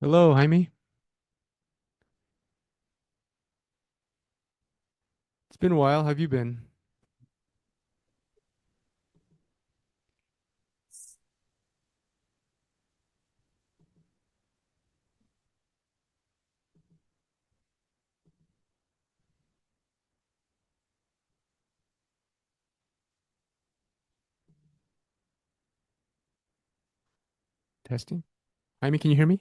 Hello, Jaime. It's been a while. How have you been? Testing. Jaime, can you hear me?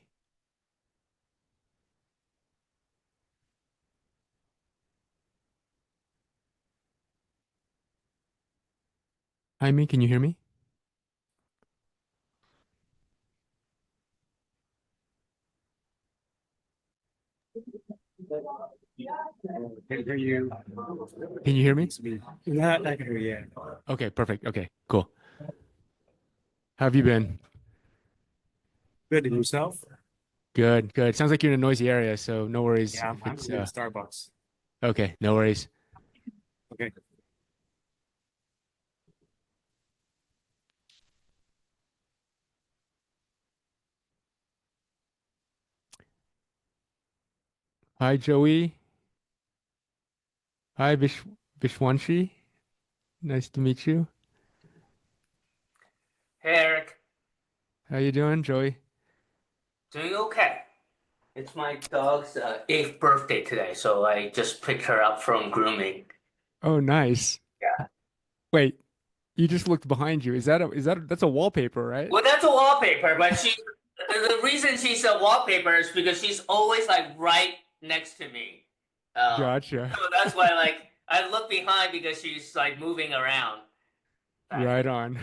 Jaime, can you hear me? Can hear you. Can you hear me? It's me. Not I can hear you. Okay, perfect. Okay, cool. How have you been? Good. And yourself? Good, good. Sounds like you're in a noisy area, so no worries Yeah, if I'm it's in Starbucks. okay, no worries. Okay. Hi, Joey. Hi, Vishwanshi. Nice to meet you. Hey Eric, How you doing, Joey? doing okay. It's my dog's eighth birthday today, so I just picked her up from grooming. Oh, nice. Yeah. Wait, you just looked behind you. That's a wallpaper, right? Well, that's a wallpaper, but the reason she's a wallpaper is because she's always like right next to me. Gotcha. So that's why like I look behind because she's like moving around back Right on.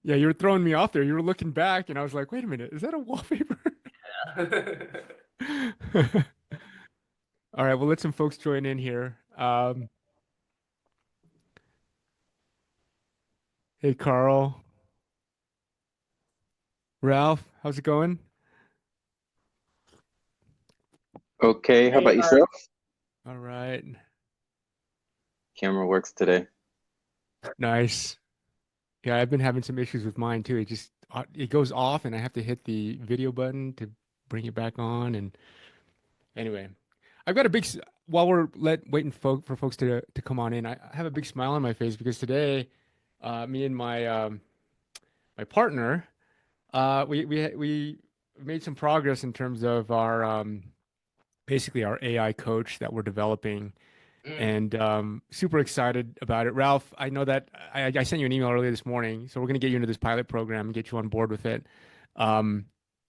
Yeah, you were throwing me off there. You were looking back, and I was like, wait a minute, is that a wallpaper? there. All right, we'll let some folks join in here. Hey, Carl, Ralph, how's it going? Okay, how Hey, about yourself? All right, Camera works today. nice. Yeah, I've been having some issues with mine too. It goes off, and I have to hit the video button to bring it back on. And anyway, I've got a while we're waiting for folks to come on in. I have a big smile on my face because today, me and my partner, we made some progress in terms of our basically our AI coach that we're developing, mm, and super excited about it. Ralph, I know that I sent you an email earlier this morning, so we're going to get you into this pilot program and get you on board with it. Um,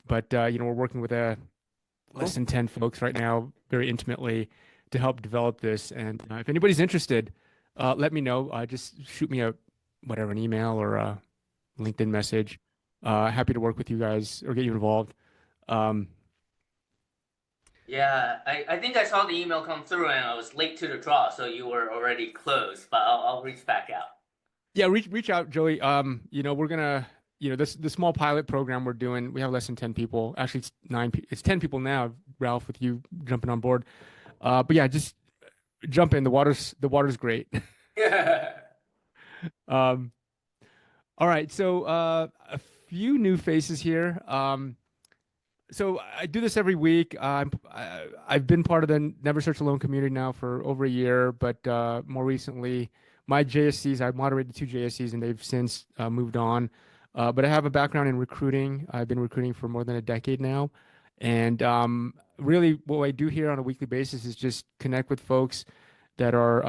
but we're working with a less cool. than 10 folks right now, very intimately, to help develop this. And if anybody's interested, let me know. Just shoot me an email or a LinkedIn message. Happy to work with you guys or get you involved. Um, Yeah, I think I saw the email come through and I was late to the draw, so you were already closed, but I'll reach back out. Yeah, reach out, Joey. We're gonna, this the small pilot program we're doing. We have less than 10 people. Actually, it's it's 10 people now, Ralph, with you jumping on board. But yeah, just jump in. The water's great. Um, all right, so a few new faces here. So I do this every week. I've been part of the Never Search Alone community now for over a year, but more recently, my JSCs, I moderated two JSCs and they've since moved on. But I have a background in recruiting. I've been recruiting for more than a decade now. And really, what I do here on a weekly basis is just connect with folks that are,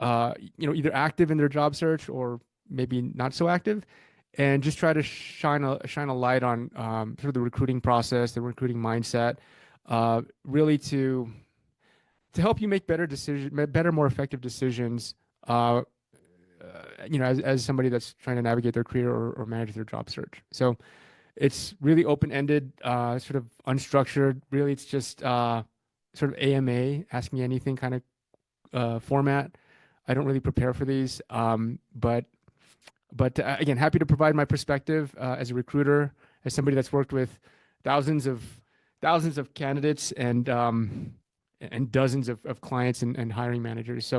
either active in their job search or maybe not so active, and just try to shine a light on sort of the recruiting process, the recruiting mindset, really to help you make better, more effective decisions. Uh, as somebody that's trying to navigate their career or manage their job search. So it's really open-ended, sort of unstructured. Really, it's just sort of AMA, ask me anything kind of format. I don't really prepare for these, but again, happy to provide my perspective as a recruiter, as somebody that's worked with thousands of thousands of candidates and dozens of clients and hiring managers.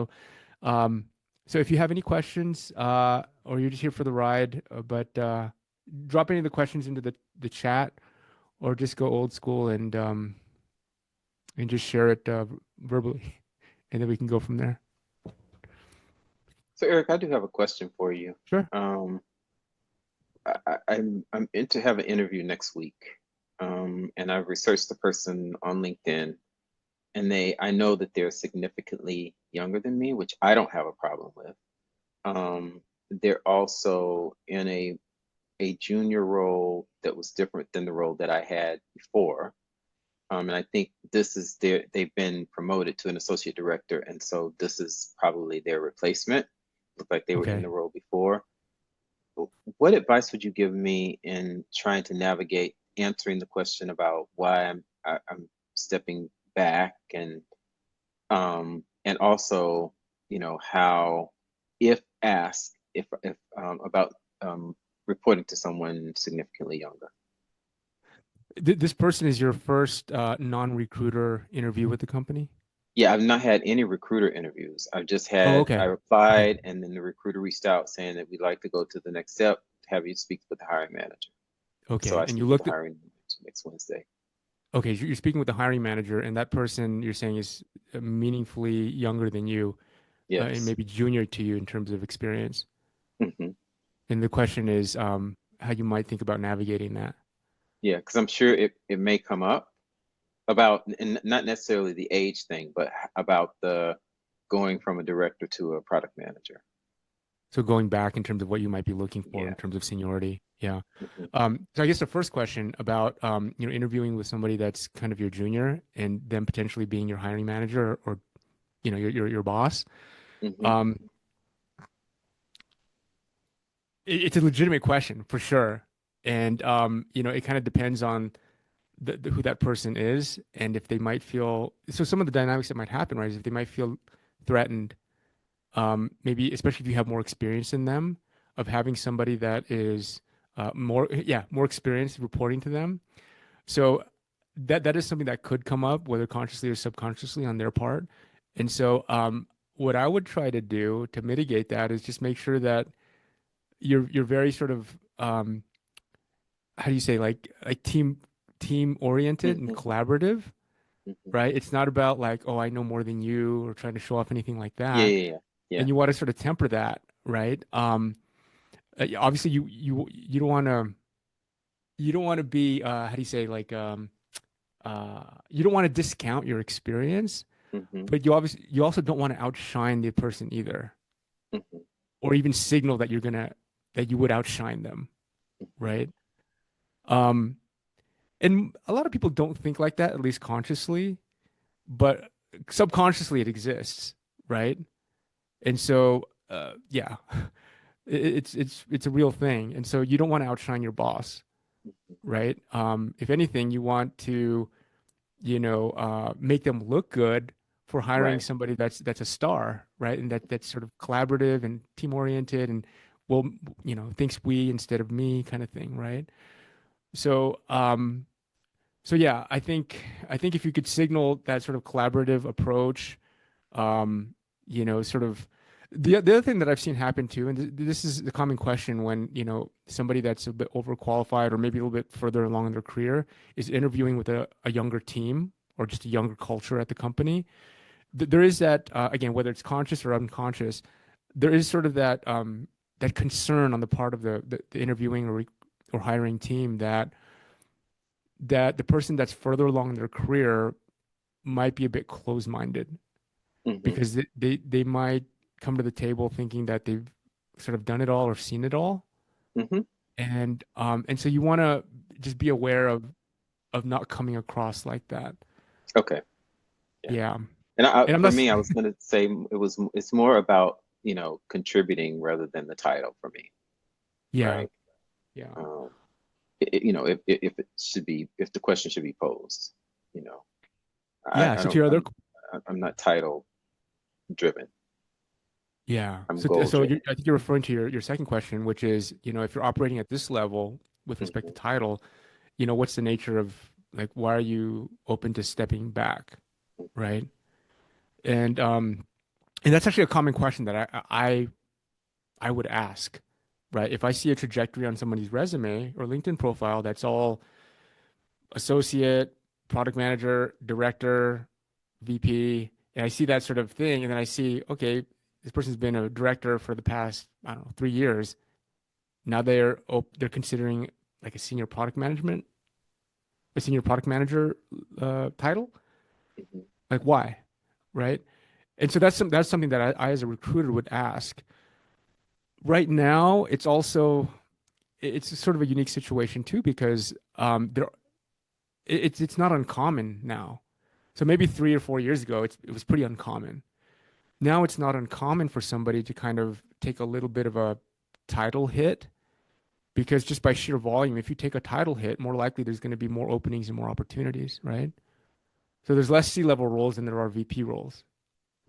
Um, so if you have any questions or you're just here for the ride, but drop any of the questions into the chat, or just go old school and just share it verbally, and then we can go from there. So Eric, I do have a question for you. Sure. I'm in to have an interview next week, and I've researched the person on LinkedIn, and I know that they're significantly younger than me, which I don't have a problem with. They're also in a junior role that was different than the role that I had before. And I think they've been promoted to an associate director, and so this is probably their replacement. Looked like they were in Okay. the role before. What advice would you give me in trying to navigate answering the question about why I'm stepping back, and also, how, if asked, if about reporting to someone significantly younger? This person is your first non-recruiter interview with the company? Yeah, I've not had any recruiter interviews. Oh, I okay. Okay. applied, and then the recruiter reached out saying that we'd like to go to the next step, have you speak with the hiring manager. So Okay. I And you speak with the looked at, hiring manager next Wednesday. okay, you're speaking with the hiring manager, and that person you're saying is meaningfully younger than you, and Yes. maybe junior to you in terms of experience. Hmm. And the question is, how you might think about navigating that. Yeah, because I'm sure it may come up about, and not necessarily the age thing, but about the going from a director to a product manager. So going back in terms of what you might be looking for in Yeah. terms of seniority. Yeah. Hmm. So I guess the first question about interviewing with somebody that's kind of your junior and them potentially being your hiring manager or your boss. Hmm. Um, it's a legitimate question for sure. And it kind of depends on who that person is and if they might feel so some of the dynamics that might happen, right, is if they might feel threatened, maybe especially if you have more experience than them, of having somebody that is more experienced reporting to them. So that is something that could come up, whether consciously or subconsciously on their part. And so what I would try to do to mitigate that is just make sure that you're very sort of how do you say, like team oriented and Hmm. collaborative, Hmm. right? It's not about like, oh, I know more than you or trying to show off anything like Yeah, that. yeah, yeah, yeah. And you want to sort of temper that, right? Obviously you don't want to be how do you say, like you don't want to discount your experience, Hmm. but you also don't want to outshine the person either, Hmm. or even signal that you would outshine them, Hmm. right? Um, and a lot of people don't think like that, at least consciously, but subconsciously it exists, right? And so, yeah, it's a real thing. And so you don't want to outshine your boss, right? If anything, you want to, make them look good for hiring Right. somebody that's a star, right? And that's sort of collaborative and team oriented and well, thinks we instead of me kind of thing, right? So, so yeah, I think if you could signal that sort of collaborative approach, sort of the other thing that I've seen happen too, and this is the common question when, somebody that's a bit overqualified or maybe a little bit further along in their career is interviewing with a younger team or just a younger culture at the company. There is that, again, whether it's conscious or unconscious, there is sort of that concern on the part of the interviewing or hiring team that the person that's further along in their career might be a bit closed-minded Hmm. because they might come to the table thinking that they've sort of done it all or seen it all. Hmm. And so you want to just be aware of not coming across like that. Okay. Yeah. Yeah. And And I'm for not me, I was going to say it's more about, contributing rather than the title for me, yeah. right? Yeah. Um, if the question should be posed, you know, Yeah. I So to don't, your other I'm not title driven. yeah. I'm So goal so driven. I think you're referring to your second question, which is, if you're operating at this level with respect to Hmm. title, what's the nature of, like, why are you open to stepping back, right? And um and that's actually a common question that I would ask, right? If I see a trajectory on somebody's resume or LinkedIn profile that's all associate, product manager, director, VP, and I see that sort of thing, and then I see, okay, this person's been a director for the past, I don't know, 3 years. Now they're considering like a senior product manager title. Mhm. Like why, right? And so that's something that I as a recruiter would ask. Right now, it's sort of a unique situation too because it's not uncommon now. So maybe 3 or 4 years ago, it was pretty uncommon. Now it's not uncommon for somebody to kind of take a little bit of a title hit because just by sheer volume, if you take a title hit, more likely there's going to be more openings and more opportunities, right? So there's less C-level roles than there are VP roles.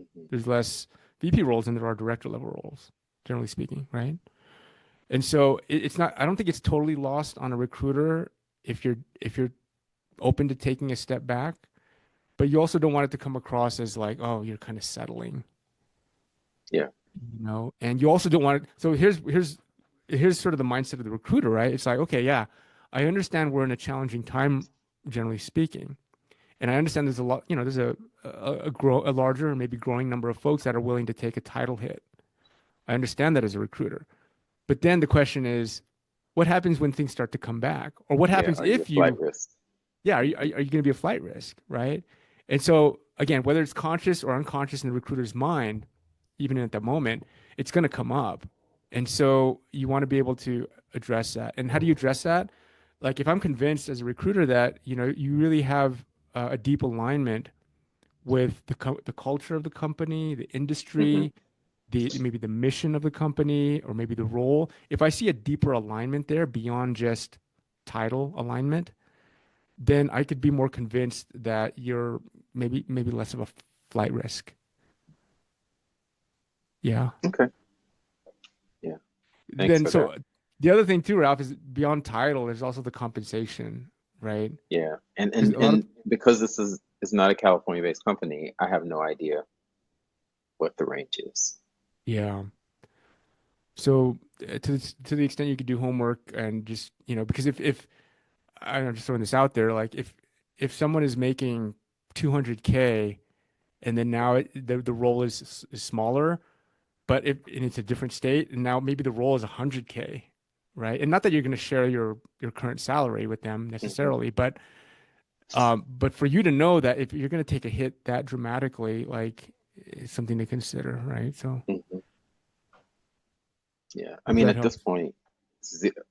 Mhm. There's less VP roles than there are director level roles, generally speaking, right? And so it's not, I don't think it's totally lost on a recruiter if you're open to taking a step back, but you also don't want it to come across as like, oh, you're kind of settling, Yeah. and you also don't want it. So here's sort of the mindset of the recruiter, right? It's like, okay, yeah, I understand we're in a challenging time, generally speaking. And I understand there's a lot, there's a larger, maybe growing number of folks that are willing to take a title hit. I understand that as a recruiter. But then the question is, what happens when things start to come back? Or what Yeah. happens Are you a if flight you, risk? yeah, are Mhm. you going to be a flight risk, right? And so again, whether it's conscious or unconscious in the recruiter's mind, even at that moment, it's going to come up. And so you want to be able to address that. And how do you address that? Like if I'm convinced as a recruiter that, you really have a deep alignment with the culture of the company, the Mhm. industry, the maybe the mission of the company, or maybe the role. If I see a deeper alignment there beyond just title alignment, then I could be more convinced that you're maybe less of a flight risk. Yeah. Okay. Yeah. Thanks Then for that. so the other thing too, Ralph, is beyond title, there's also the compensation, right? Yeah. And Because and a lot of and because this is not a California-based company, I have no idea what the range is. yeah. So to the extent you could do homework and just, because if I don't know, just throwing this out there, like if someone is making 200K and then now the role is smaller, but if and it's a different state and now maybe the role is 100K, right? And not that you're going to share your current salary with them Mhm. necessarily, but for you to know that if you're going to take a hit that dramatically, like it's something to consider, right? So Mhm. Yeah. I hopefully mean, that at this helps. point,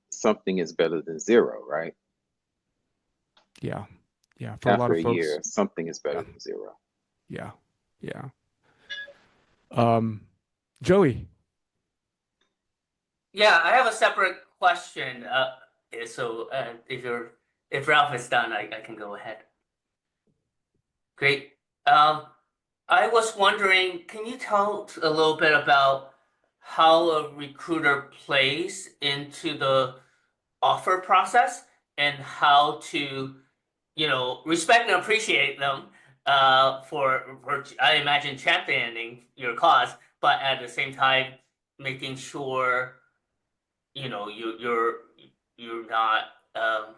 something is better than zero, right? Yeah. Yeah. For a lot After of a folks. year, something is Yeah. better than zero. Yeah. Yeah. Um, Joey. Yeah, I have a separate question. If Ralph is done, I can go ahead. Great. Um, I was wondering, can you tell a little bit about how a recruiter plays into the offer process and how to, respect and appreciate them for I imagine championing your cause, but at the same time making sure you're not um,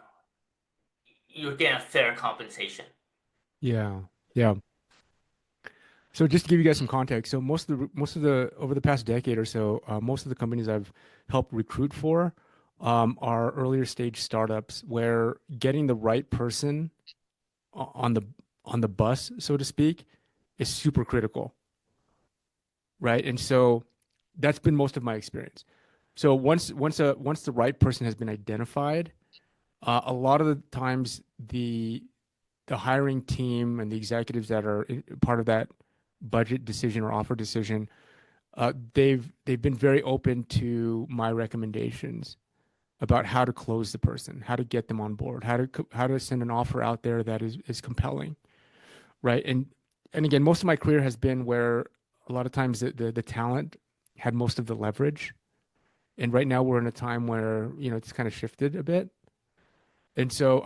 you're getting a fair compensation. Yeah. Yeah. So just to give you guys some context, so most of the over the past decade or so, most of the companies I've helped recruit for are earlier stage startups where getting the right person on the bus, so to speak, is super critical, right? And so that's been most of my experience. So once the right person has been identified, a lot of the times the hiring team and the executives that are part of that budget decision or offer decision, they've been very open to my recommendations about how to close the person, how to get them on board, how to send an offer out there that is compelling, right? And again, most of my career has been where a lot of times the talent had most of the leverage, and right now we're in a time where it's kind of shifted a bit. And so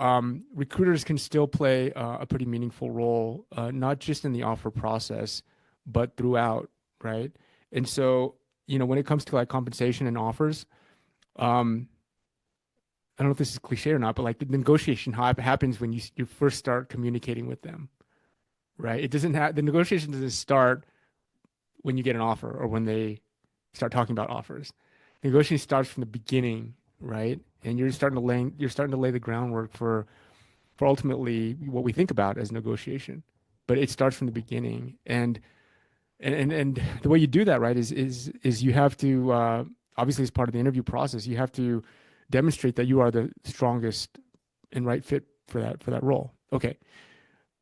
recruiters can still play a pretty meaningful role, not just in the offer process, but throughout, right? And so, when it comes to like compensation and offers, um, I don't know if this is cliche or not, but like the negotiation happens when you first start communicating with them, right? It doesn't have the negotiation doesn't start when you get an offer or when they start talking about offers. Negotiation starts from the beginning, right? And you're starting to lay the groundwork for ultimately what we think about as negotiation. But it starts from the beginning, and the way you do that, right, is you have to obviously as part of the interview process, you have to demonstrate that you are the strongest and right fit for that role. Okay.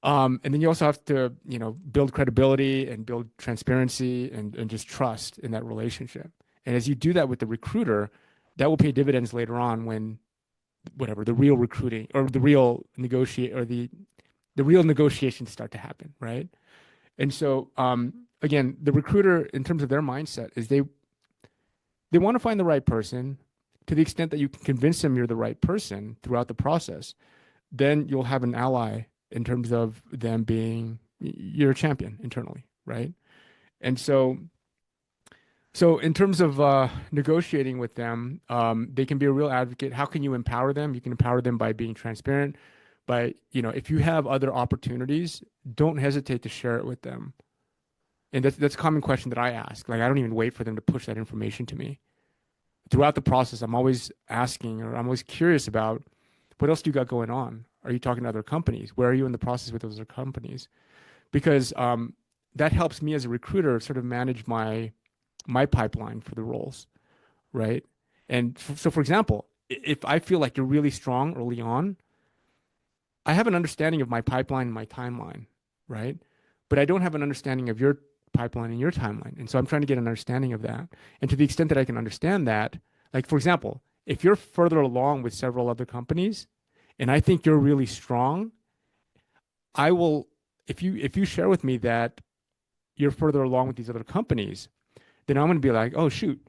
And then you also have to, build credibility and build transparency and just trust in that relationship. And as you do that with the recruiter, that will pay dividends later on when whatever the real recruiting or the real negotiate or the real negotiations start to happen, right? And so again, the recruiter in terms of their mindset is they want to find the right person. To the extent that you can convince them you're the right person throughout the process, then you'll have an ally in terms of them being you're a champion internally, right? And so in terms of negotiating with them, they can be a real advocate. How can you empower them? You can empower them by being transparent. By, if you have other opportunities, don't hesitate to share it with them. And that's a common question that I ask. Like, I don't even wait for them to push that information to me. Throughout the process, I'm always asking, or I'm always curious about what else do you got going on? Are you talking to other companies? Where are you in the process with those other companies? Because that helps me as a recruiter sort of manage my pipeline for the roles, right? And so, for example, if I feel like you're really strong early on, I have an understanding of my pipeline and my timeline, right? But I don't have an understanding of your pipeline and your timeline. And so I'm trying to get an understanding of that. And to the extent that I can understand that, like, for example, if you're further along with several other companies and I think you're really strong, I will, if you share with me that you're further along with these other companies, then I'm going to be like, oh, shoot.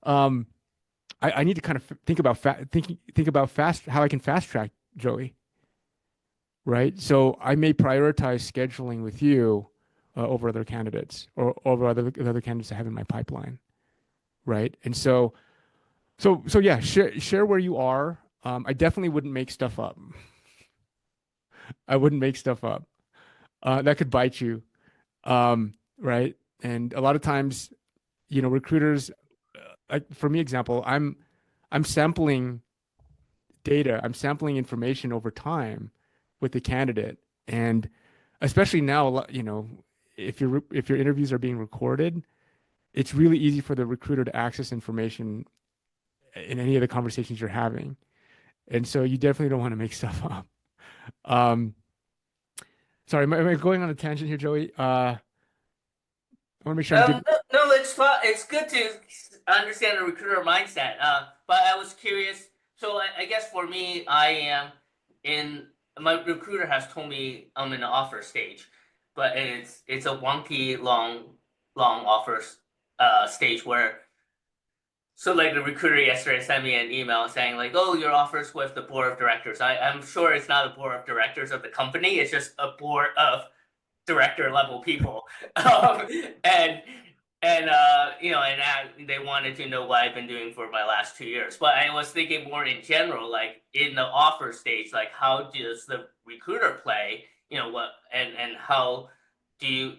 I need to kind of think about fast how I can fast track Joey, right? So I may prioritize scheduling with you over other candidates or over other candidates I have in my pipeline, right? And so yeah, share where you are. I definitely wouldn't make stuff up. I wouldn't make stuff up. That could bite you, right? And a lot of times, recruiters, like for me, example, I'm sampling data, I'm sampling information over time with the candidate, and especially now, if your interviews are being recorded, it's really easy for the recruiter to access information in any of the conversations you're having, and so you definitely don't want to make stuff up. Um, Sorry, am I going on a tangent here, Joey? I want to make sure I'm giving. No, it's fun. It's good to understand the recruiter mindset. But I was curious. So I guess for me, I am in my recruiter has told me I'm in the offer stage, but it's a wonky long offer stage where so like the recruiter yesterday sent me an email saying like, oh, your offer's with the board of directors. I'm sure it's not a board of directors of the company. It's just a board of director level people. Um, and they wanted to know what I've been doing for my last 2 years. But I was thinking more in general, like in the offer stage, like how does the recruiter play? And how do you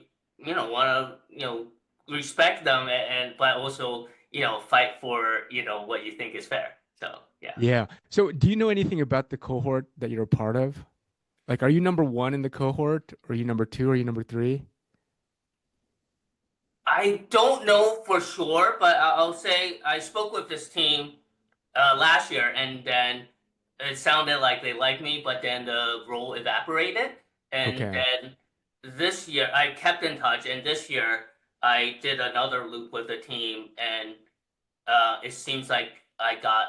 want to respect them and but also fight for what you think is fair. So yeah. Yeah. So, do you know anything about the cohort that you're a part of? Like, are you number one in the cohort? Or are you number two? Or are you number three? I don't know for sure, but I'll say I spoke with this team last year, and then it sounded like they liked me, but then the role evaporated. And Okay. then this year, I kept in touch, and this year I did another loop with the team, and it seems like I got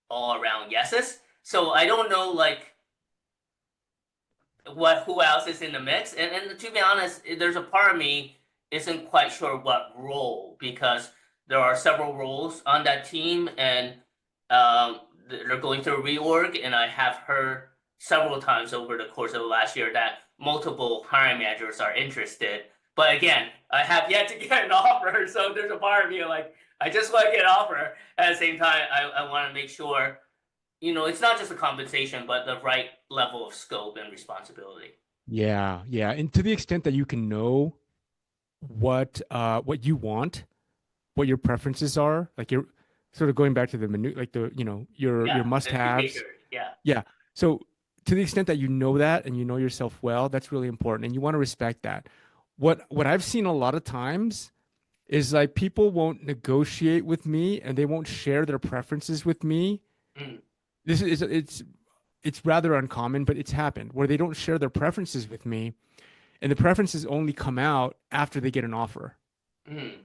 all around yeses. So I don't know like who else is in the mix. And to be honest, there's a part of me isn't quite sure what role because there are several roles on that team and they're going through a reorg. And I have heard several times over the course of the last year that multiple hiring managers are interested. But again, I have yet to get an offer. So there's a part of me like, I just want to get an offer. At the same time, I want to make sure it's not just the compensation, but the right level of scope and responsibility. Yeah, yeah. And to the extent that you can know what you want, what your preferences are, like you're sort of going back to the menu, like your Yeah, the two must-haves. picture. Yeah. Yeah. So to the extent that you know that and you know yourself well, that's really important, and you want to respect that. What I've seen a lot of times is like people won't negotiate with me and they won't share their preferences with me. Mm, This is it's rather uncommon, but it's happened where they don't share their preferences with me, and the preferences only come out after they get an offer. mm,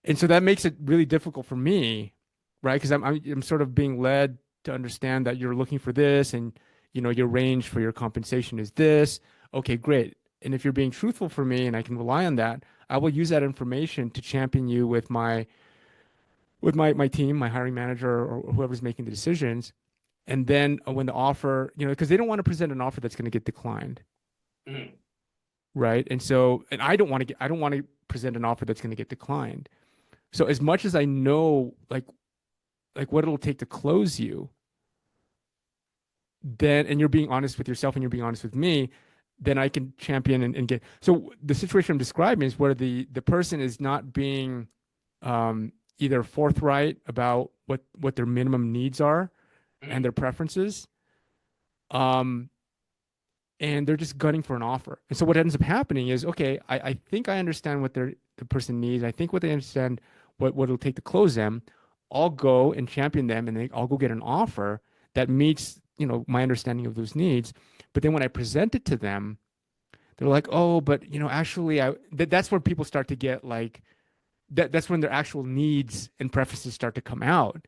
And so that makes it really difficult for me, right? Because I'm sort of being led to understand that you're looking for this, and your range for your compensation is this. Okay, great. And if you're being truthful for me, and I can rely on that, I will use that information to champion you with my team, my hiring manager, or whoever's making the decisions. And then when the offer, because they don't want to present an offer that's going to get declined, mm. right? And so, and I don't want to present an offer that's going to get declined. So as much as I know, like what it'll take to close you, then, and you're being honest with yourself and you're being honest with me, then I can champion and get. So the situation I'm describing is where the person is not being either forthright about what their minimum needs are and their preferences, um, and they're just gunning for an offer. And so what ends up happening is, okay, I think I understand what the person needs. I think what they understand what it'll take to close them. I'll go and champion them, and then I'll go get an offer that meets my understanding of those needs. But then when I present it to them, they're like, oh, but actually, that's where people start to get like that's when their actual needs and preferences start to come out,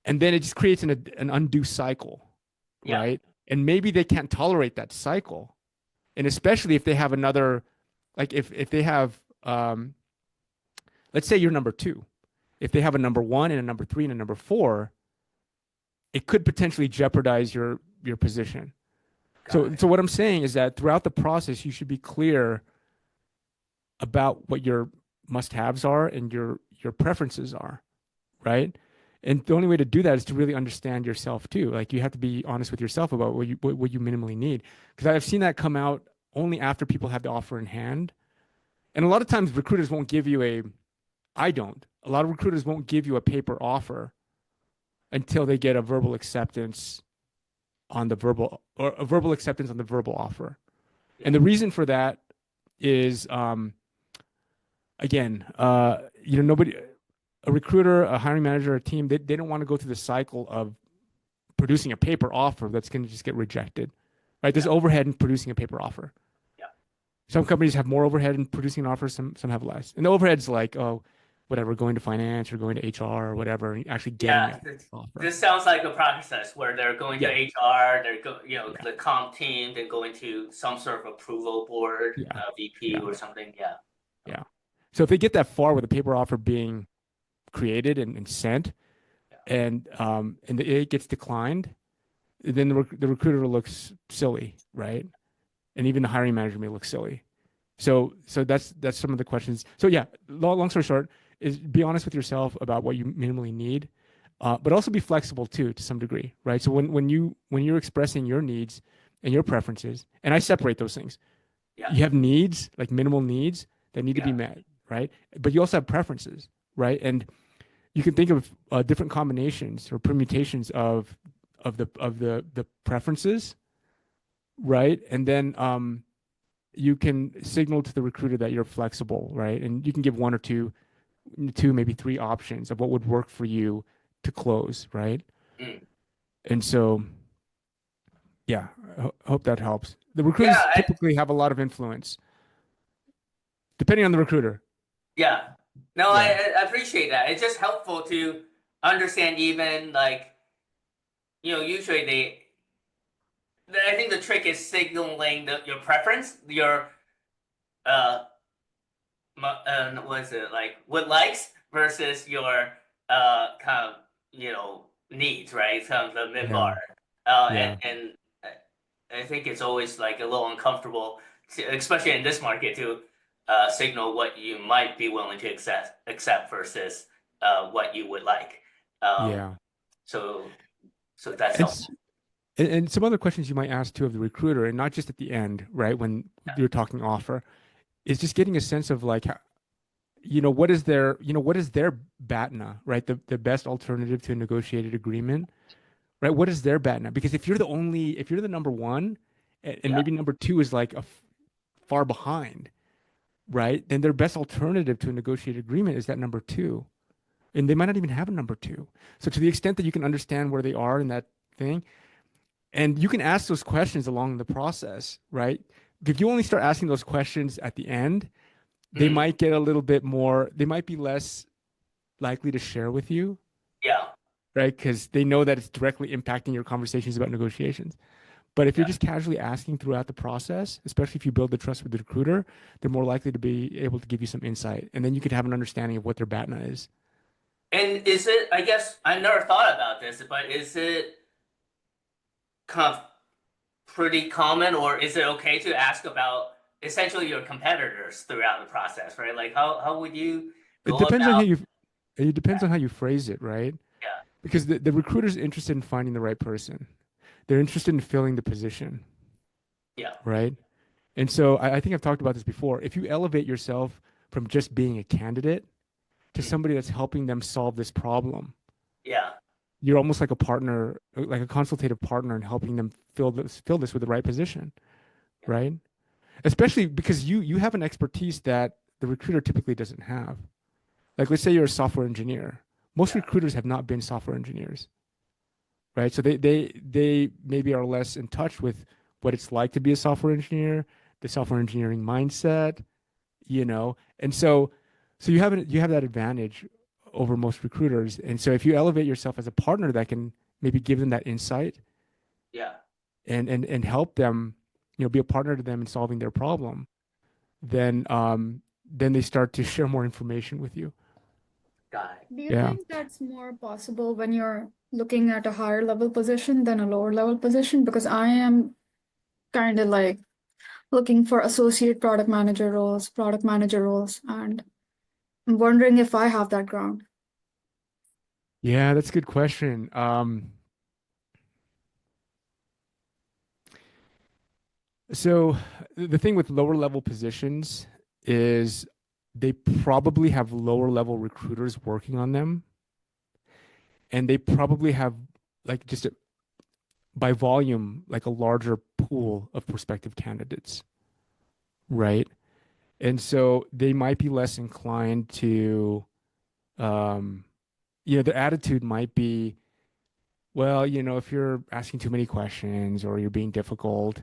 and then it just creates an undue cycle, Yeah. right? And maybe they can't tolerate that cycle, and especially if they have another, like if they have, let's say you're number two, if they have a number one and a number three and a number four, it could potentially jeopardize your position. So what I'm saying is that throughout the process, you should be clear about what your must-haves are and your preferences are, right? And the only way to do that is to really understand yourself too. Like you have to be honest with yourself about what you minimally need. Because I've seen that come out only after people have the offer in hand. And a lot of times recruiters won't give you I don't. A lot of recruiters won't give you a paper offer until they get a verbal acceptance on the verbal or a verbal acceptance on the verbal offer. And the reason for that is again, nobody, a recruiter, a hiring manager, a team, they don't want to go through the cycle of producing a paper offer that's going to just get rejected, right? There's overhead in producing a paper offer. Yeah. Some companies have more overhead in producing an offer, some have less. And the overhead's like, oh, whatever, going to finance or going to HR or whatever, and actually getting an offer. This sounds like a process where they're going to HR, the comp team, then going to some sort of approval board, VP or something. Yeah. Yeah. So if they get that far with a paper offer being created and sent, and it gets declined, then the recruiter looks silly, right? And even the hiring manager may look silly. So that's some of the questions. So yeah, long story short is be honest with yourself about what you minimally need, but also be flexible too to some degree, right? So when you're expressing your needs and your preferences, and I separate those things. Yeah. You have needs, like minimal needs that need to be met, right? But you also have preferences, right? And you can think of different combinations or permutations of the preferences, right? And then you can signal to the recruiter that you're flexible, right? And you can give one or two, maybe three options of what would work for you to close, right? Mm. And so, yeah, I hope that helps. The recruiters typically have a lot of influence, depending on the recruiter. Yeah. No, I appreciate that. It's just helpful to understand even like, usually I think the trick is signaling your preference, your what is it like what likes versus your kind of needs, right? Kind of the mid bar. And I think it's always like a little uncomfortable, especially in this market, to signal what you might be willing to accept versus what you would like. So So that's And, helpful. s- and some other questions you might ask too of the recruiter, and not just at the end, right? When you're talking offer, is just getting a sense of like, what is their BATNA, right? The best alternative to a negotiated agreement, right? What is their BATNA? Because if you're the number one, and Yeah. maybe number two is like far behind, right? Then their best alternative to a negotiated agreement is that number two. And they might not even have a number two. So to the extent that you can understand where they are in that thing, and you can ask those questions along the process, right? If you only start asking those questions at the end, they Mm. might get a little bit more, they might be less likely to share with you, Yeah. right? Because they know that it's directly impacting your conversations about negotiations. But if you're Yeah. just casually asking throughout the process, especially if you build the trust with the recruiter, they're more likely to be able to give you some insight. And then you could have an understanding of what their BATNA is. And is it, I guess I never thought about this, but is it kind of pretty common, or is it okay to ask about essentially your competitors throughout the process, right? Like how would you It go depends on how about you it depends on how you phrase it, right? yeah, Because the recruiter's interested in finding the right person. They're interested in filling the position, yeah, right? And so I think I've talked about this before. If you elevate yourself from just being a candidate to mm, somebody that's helping them solve this problem, yeah, you're almost like a partner, like a consultative partner in helping them fill this with the right position, yeah, right? Especially because you have an expertise that the recruiter typically doesn't have. Like let's say you're a software engineer. Most yeah, recruiters have not been software engineers, right? So they maybe are less in touch with what it's like to be a software engineer, the software engineering mindset, and so you have that advantage over most recruiters. And so if you elevate yourself as a partner that can maybe give them that insight yeah. and help them, be a partner to them in solving their problem, then they start to share more information with you. Got it. Do you Yeah. think that's more possible when you're looking at a higher level position than a lower level position? Because I am kind of like looking for associate product manager roles, and I'm wondering if I have that ground. Yeah, that's a good question. So the thing with lower level positions is they probably have lower level recruiters working on them, and they probably have like by volume like a larger pool of prospective candidates, right? And so they might be less inclined to, um, their attitude might be, well, if you're asking too many questions or you're being difficult,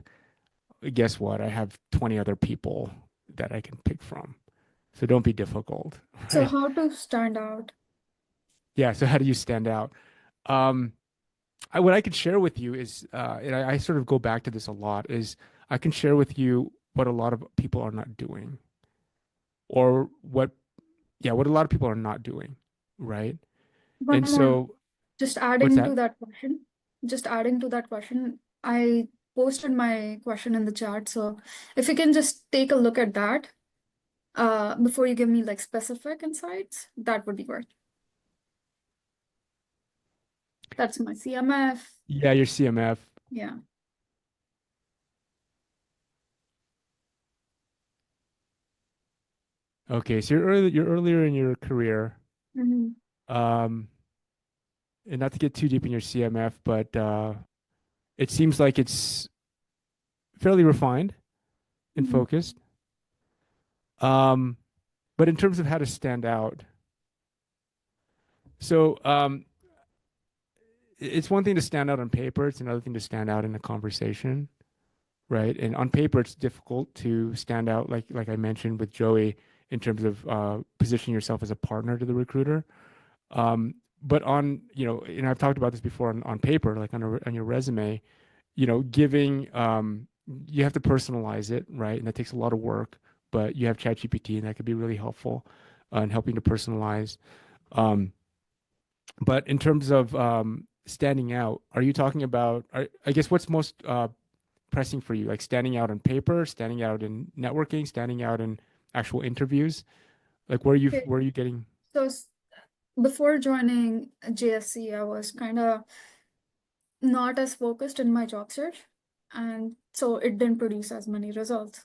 guess what? I have 20 other people that I can pick from. So don't be difficult, So right? how to stand out? Yeah. So how do you stand out? Um, what I could share with you is, and I sort of go back to this a lot, is I can share with you what a lot of people are not doing, or what a lot of people are not doing, right? One And more, so, just what's adding that? to that question, I posted my question in the chat. So if you can just take a look at that before you give me like specific insights, that would be great. That's my CMF. Yeah, your CMF. Yeah. Okay, so you're earlier in your career. Mhm. Um, and not to get too deep in your CMF, but it seems like it's fairly refined and Mhm. focused. Um, but in terms of how to stand out, so it's one thing to stand out on paper, it's another thing to stand out in a conversation, right? And on paper, it's difficult to stand out, like I mentioned with Joey, in terms of positioning yourself as a partner to the recruiter. But and I've talked about this before on paper, like on your resume, giving you have to personalize it, right? And that takes a lot of work, but you have ChatGPT and that could be really helpful in helping to personalize. Um, but in terms of standing out, are you talking about, I guess, what's most pressing for you? Like standing out on paper, standing out in networking, standing out in actual interviews? Like Okay. where are you getting? So before joining JSC, I was kind of not as focused in my job search, and so it didn't produce as many results.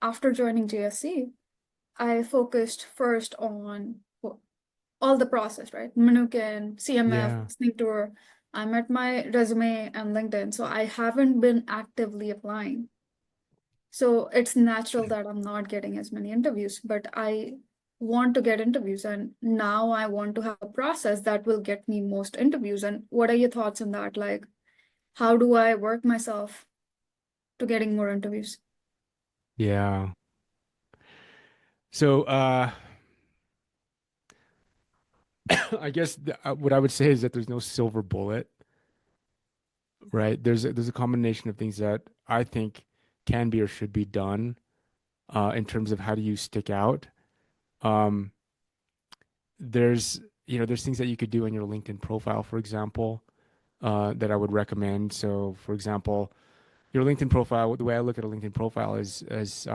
After joining JSC, I focused first on all the process, right? Manukin, CMF, Yeah. listening tour. I'm at my resume and LinkedIn, so I haven't been actively applying. So it's natural that I'm not getting as many interviews, but I want to get interviews, and now I want to have a process that will get me most interviews. And what are your thoughts on that? Like, how do I work myself to getting more interviews? Yeah. So, I guess what I would say is that there's no silver bullet, right? There's a combination of things that I think can be or should be done in terms of how do you stick out. Um, there's things that you could do in your LinkedIn profile, for example, that I would recommend. So, for example, your LinkedIn profile, the way I look at a LinkedIn profile is as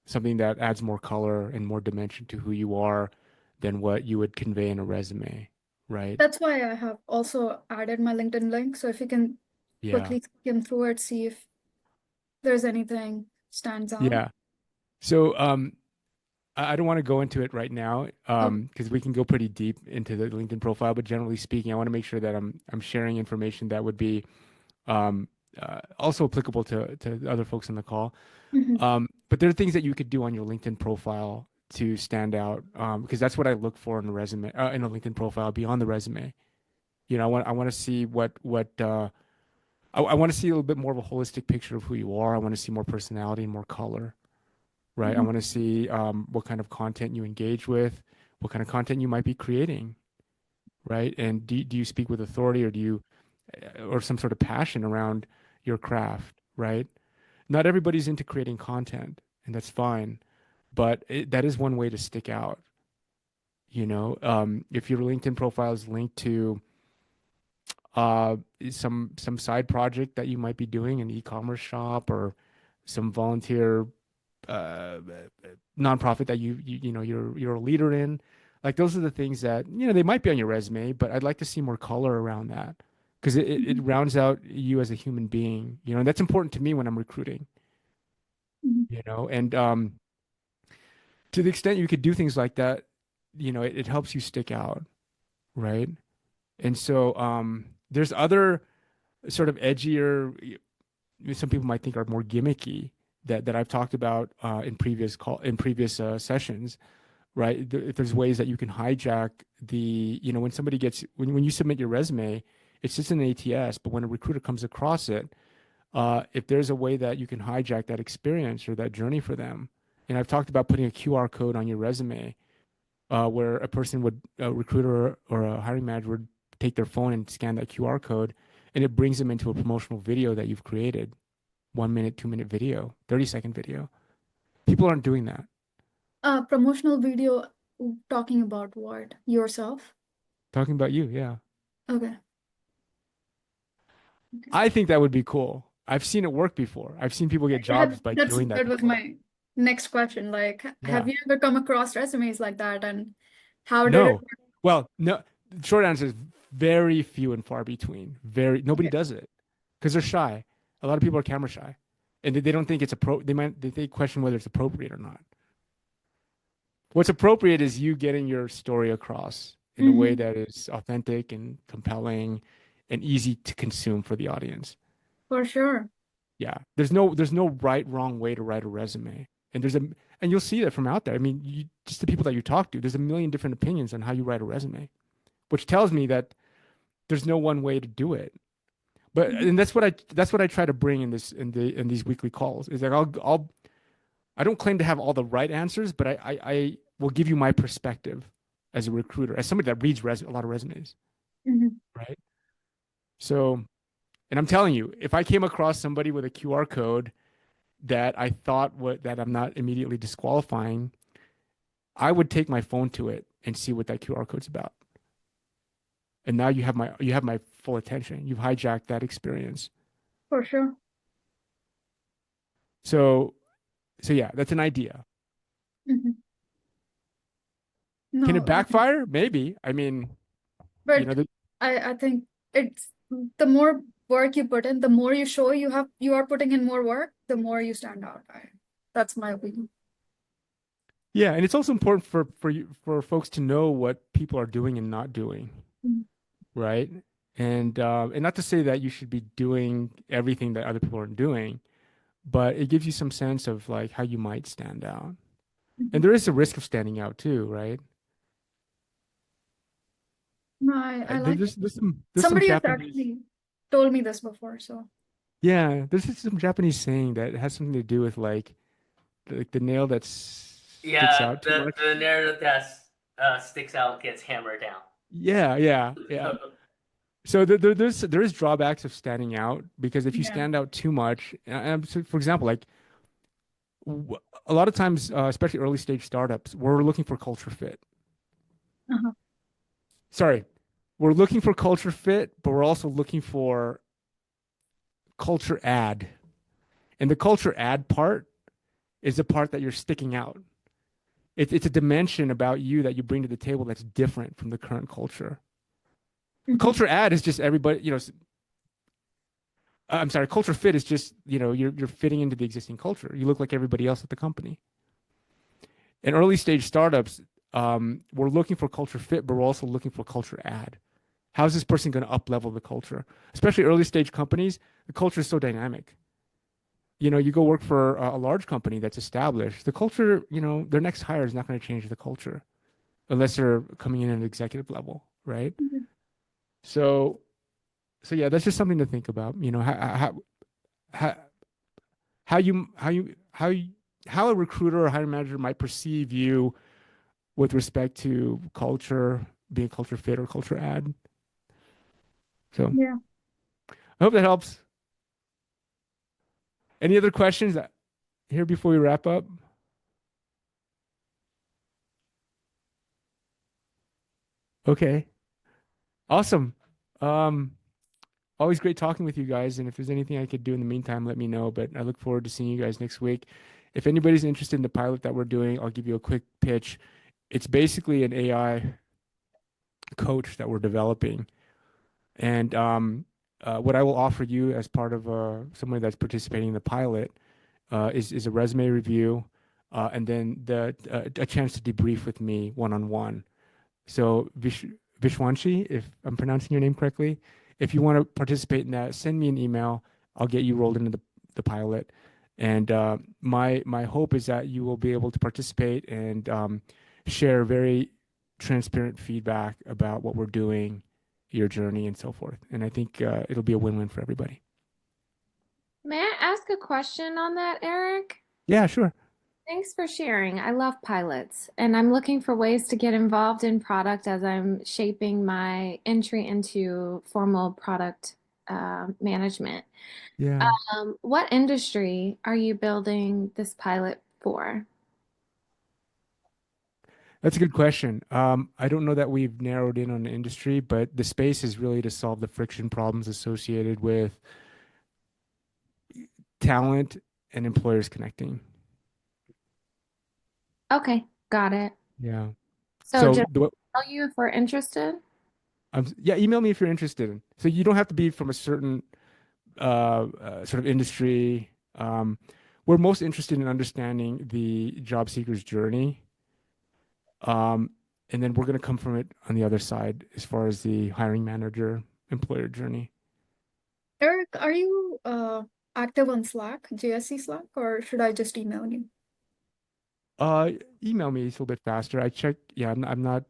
something that adds more color and more dimension to who you are than what you would convey in a resume, right? That's why I have also added my LinkedIn link. So if you can Yeah. quickly skim through it, see if there's anything stands out. Yeah. So, I don't want to go into it right now, Okay. because we can go pretty deep into the LinkedIn profile. But generally speaking, I want to make sure that I'm sharing information that would be um, also applicable to other folks on the call. Mhm. But there are things that you could do on your LinkedIn profile to stand out, because that's what I look for in a resume, in a LinkedIn profile beyond the resume. You know, I want to see I want to see a little bit more of a holistic picture of who you are. I want to see more personality and more color, right? I Mhm. want to see what kind of content you engage with, what kind of content you might be creating, right? And do you speak with authority, or do you or some sort of passion around your craft, right? Not everybody's into creating content, and that's fine, but that is one way to stick out. If your LinkedIn profile is linked to uh, some side project that you might be doing, an e-commerce shop or some volunteer uh, nonprofit that you're a leader in, like those are the things that they might be on your resume, but I'd like to see more color around that because it Mhm. rounds out you as a human being, and that's important to me when I'm recruiting, Mhm. and to the extent you could do things like that, it helps you stick out, right? And so there's other sort of edgier, some people might think are more gimmicky that I've talked about in previous sessions, right? If there's ways that you can hijack when somebody when you submit your resume, it sits in an ATS, but when a recruiter comes across it, if there's a way that you can hijack that experience or that journey for them, and I've talked about putting a QR code on your resume, where a recruiter or a hiring manager would take their phone and scan that QR code, and it brings them into a promotional video that you've created, 1 minute, 2 minute video, 30-second video. People aren't doing that. Promotional video talking about what? Yourself? Talking about you, yeah. Okay. Okay. I think that would be cool. I've seen it work before. I've seen people get jobs by doing that That was before. my next question. Like, have Yeah. you ever come across resumes like that, and how did it No. Well, no. The short answer is very few and far between. Nobody work? does it because they're shy. A lot of people are camera shy, and they don't think they question whether it's appropriate or not. What's appropriate is you getting your story across in a way Mhm. that is authentic and compelling and easy to consume for the audience. For sure. Yeah. There's no right, wrong way to write a resume. And you'll see that from out there. I mean, just the people that you talk to, there's a million different opinions on how you write a resume, which tells me that there's no one way to do it. But Mhm. and that's what I try to bring in these weekly calls. Is like I don't claim to have all the right answers, but I will give you my perspective as a recruiter, as somebody that reads a lot of resumes, Mhm. right? So, and I'm telling you, if I came across somebody with a QR code that I thought that I'm not immediately disqualifying, I would take my phone to it and see what that QR code's about. And now you have my full attention. You've hijacked that experience. For sure. So yeah, that's an idea. Mhm. Can it No, backfire? Maybe. I mean, you but know, the, I think it's the more work you put in, the more you show you are putting in more work, the more you stand out. That's my opinion. Yeah, and it's also important for folks to know what people are doing and not doing, Mhm. right? And not to say that you should be doing everything that other people are doing, but it gives you some sense of like how you might stand out. And there is a risk of standing out too, right? No, I like There's some somebody has Japanese, actually told me this before, so yeah, there's just some Japanese saying that it has something to do with like the nail that sticks Yeah, out too much. the narrative that sticks out gets hammered down. Yeah, yeah, yeah. So there is drawbacks of standing out because if you yeah. stand out too much, so for example, like a lot of times, especially early stage startups, we're looking for culture fit. Uh-huh. Sorry, we're looking for culture fit, but we're also looking for culture add. And the culture add part is the part that you're sticking out. It's a dimension about you that you bring to the table that's different from the current culture. Mhm. Culture add is just everybody, I'm sorry, culture fit is just, you're fitting into the existing culture. You look like everybody else at the company. In early stage startups, we're looking for culture fit, but we're also looking for culture add. How's this person going to up level the culture? Especially early stage companies, the culture is so dynamic. You go work for a large company that's established. The culture, their next hire is not going to change the culture unless they're coming in at an executive level, right? Mhm. So, so yeah, that's just something to think about. How how a recruiter or hiring manager might perceive you with respect to culture, being culture fit or culture add. So Yeah. I hope that helps. Any other questions here before we wrap up? Okay, awesome. Um, Always great talking with you guys. And if there's anything I could do in the meantime, let me know. But I look forward to seeing you guys next week. If anybody's interested in the pilot that we're doing, I'll give you a quick pitch. It's basically an AI coach that we're developing. And what I will offer you as part of somebody that's participating in the pilot is a resume review, and then a chance to debrief with me one on one. So Vishwanshi, if I'm pronouncing your name correctly, if you want to participate in that, send me an email. I'll get you rolled into the pilot. And my hope is that you will be able to participate and share very transparent feedback about what we're doing, your journey, and so forth. And I think it'll be a win-win for everybody. May I ask a question on that, Eric? Yeah, sure. Thanks for sharing. I love pilots, and I'm looking for ways to get involved in product as I'm shaping my entry into formal product management. Yeah, What industry are you building this pilot for? that's a good question. I don't know that we've narrowed in on the industry, but the space is really to solve the friction problems associated with talent and employers connecting. Okay, got it. Yeah. So So just tell you if we're interested. yeah, email me if you're interested. So you don't have to be from a certain sort of industry. We're most interested in understanding the job seeker's journey. And then we're going to come from it on the other side as far as the hiring manager employer journey. Eric, are you active on Slack, JSC Slack, or should I just email you? Uh, Email me. It's a little bit faster. I check. Yeah, I'm not.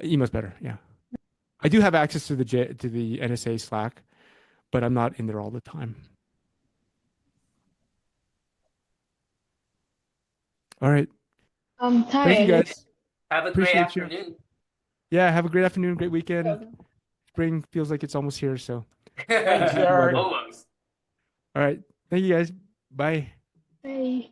Email's better. Yeah, I do have access to the NSA Slack, but I'm not in there all the time. All right. Thank you Hi. guys. Have a great Appreciate you. afternoon. Yeah, have a great afternoon, great weekend. Okay. Spring feels like it's almost here, so Thanks, enjoy the Eric. weather. Almost. All right. Thank you guys. Bye. Bye.